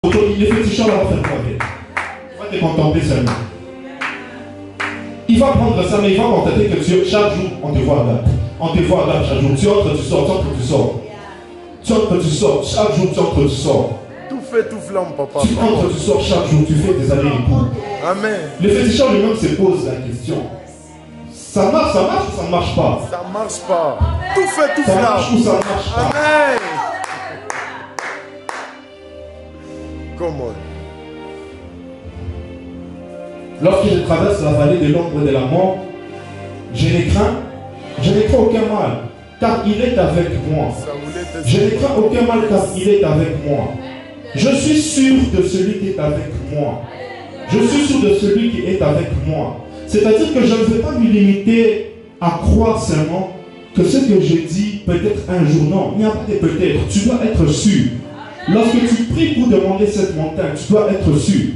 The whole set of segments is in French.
Les féticheurs là vont faire quoi avec? Il va te contempler seulement. Il va prendre ça, mais il va constater que chaque jour, on te voit à date. On te voit à date chaque jour. Tu entres, tu sors, tu entres, tu sors. Tu entres, tu sors. Chaque jour, tu entres, tu sors. Tout fait, tout flamme, papa. Tu entres, tu sors chaque jour. Tu fais des allers-retours. Amen. Le féticheur lui-même se pose la question. Ça marche ou ça ne marche pas? Ça marche pas. Tout fait, tout Ça flamme. marche ou ça ne marche pas? Amen. Comment? Lorsque je traverse la vallée de l'ombre de la mort, je ne crains aucun mal, car il est avec moi. Je ne crains aucun mal, car il est avec moi. Je suis sûr de celui qui est avec moi. Je suis sûr de celui qui est avec moi. C'est-à-dire que je ne vais pas me limiter à croire seulement que ce que je dis peut-être un jour. Non, il n'y a pas de peut-être. Tu dois être sûr. Lorsque tu pries pour demander cette montagne, tu dois être sûr.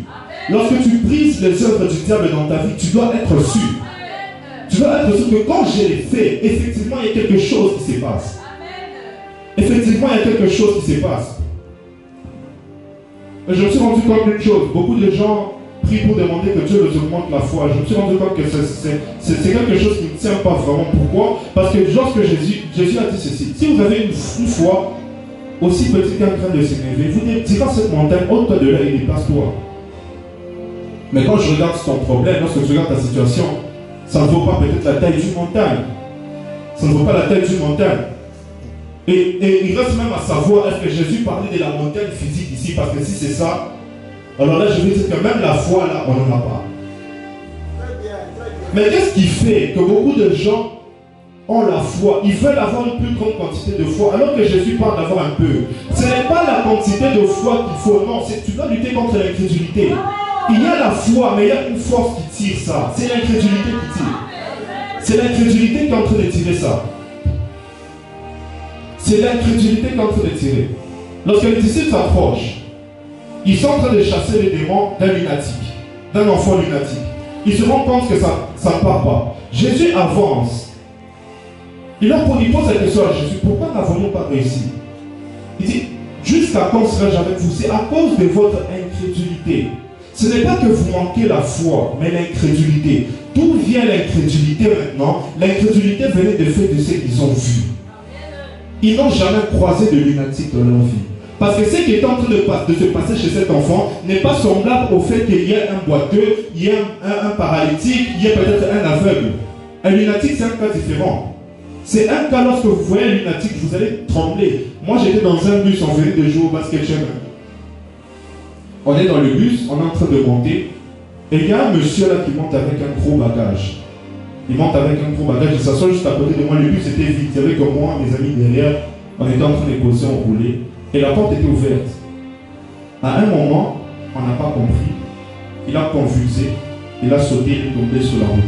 Lorsque tu brises les œuvres du diable dans ta vie, tu dois être sûr. Tu dois être sûr que quand je l'ai fait, effectivement, il y a quelque chose qui se passe. Effectivement, il y a quelque chose qui se passe. Et je me suis rendu compte d'une chose. Beaucoup de gens prient pour demander que Dieu leur augmente la foi. Je me suis rendu compte que c'est quelque chose qui ne tient pas vraiment. Pourquoi? Parce que lorsque Jésus a dit ceci. Si vous avez une foi aussi petite qu'un grain de sénévé, vous direz cette montagne, ôte-toi de là et dépasse-toi. Mais quand je regarde ton problème, lorsque tu regardes ta situation, ça ne vaut pas peut-être la taille d'une montagne. Ça ne vaut pas la taille d'une montagne. Et il reste même à savoir, est-ce que Jésus parlait de la montagne physique ici? Parce que si c'est ça, alors là je veux dire que même la foi là, on n'en a pas. Mais qu'est-ce qui fait que beaucoup de gens ont la foi? Ils veulent avoir une plus grande quantité de foi, alors que Jésus parle d'avoir un peu. Ce n'est pas la quantité de foi qu'il faut, non, tu dois lutter contre l'incrédulité. Il y a la foi, mais il y a une force qui tire ça. C'est l'incrédulité qui tire. C'est l'incrédulité qui est en train de tirer ça. C'est l'incrédulité qui est en train de tirer. Lorsque les disciples s'approchent, ils sont en train de chasser les démons d'un lunatique, d'un enfant lunatique. Ils se rendent compte que ça ne part pas. Jésus avance. Il pose la question à Jésus, pourquoi n'avons-nous pas réussi? Il dit, jusqu'à quand serai-je avec vous? C'est à cause de votre incrédulité. Ce n'est pas que vous manquez la foi, mais l'incrédulité. D'où vient l'incrédulité maintenant? L'incrédulité venait de fait de ce qu'ils ont vu. Ils n'ont jamais croisé de lunatique dans leur vie. Parce que ce qui est en train de se passer chez cet enfant n'est pas semblable au fait qu'il y ait un boiteux, il y ait un paralytique, il y ait peut-être un aveugle. Un lunatique, c'est un cas différent. C'est un cas lorsque vous voyez un lunatique, vous allez trembler. Moi, j'étais dans un bus, on venait de jouer au basket chez moi. On est dans le bus, on est en train de monter, et il y a un monsieur là qui monte avec un gros bagage. Il monte avec un gros bagage, il s'assoit juste à côté de moi. Le bus était vide, il y avait que moi, mes amis derrière, on était en train de causer, on roulait, et la porte était ouverte. À un moment, on n'a pas compris, il a convulsé, il a sauté, il est tombé sur la route.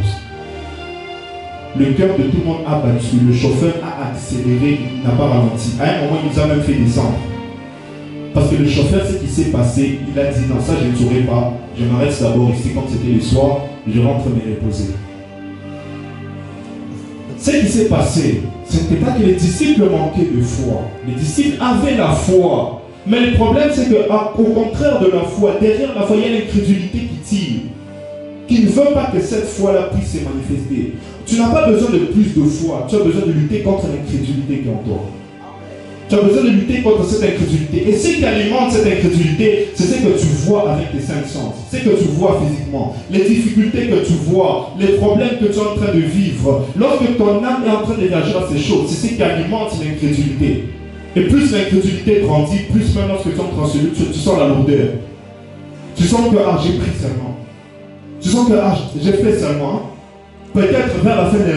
Le cœur de tout le monde a battu, le chauffeur a accéléré, il n'a pas ralenti. À un moment, il nous a même fait descendre. Parce que le chauffeur, ce qui s'est passé, il a dit non, ça je ne saurais pas, je m'arrête d'abord ici quand c'était le soir, je rentre me reposer. Ce qui s'est passé, ce n'était pas que les disciples manquaient de foi. Les disciples avaient la foi. Mais le problème, c'est qu'au contraire de la foi, derrière la foi, il y a l'incrédulité qui tire, qui ne veut pas que cette foi-là puisse se manifester. Tu n'as pas besoin de plus de foi, tu as besoin de lutter contre l'incrédulité qui est en toi. Tu as besoin de lutter contre cette incrédulité. Et ce qui alimente cette incrédulité, c'est ce que tu vois avec tes cinq sens. Ce que tu vois physiquement. Les difficultés que tu vois. Les problèmes que tu es en train de vivre. Lorsque ton âme est en train de réagir à ces choses, c'est ce qui alimente l'incrédulité. Et plus l'incrédulité grandit, plus même lorsque tu entres en celui, tu sens la lourdeur. Tu sens que j'ai pris seulement. Tu sens que j'ai fait seulement. Peut-être vers la fin de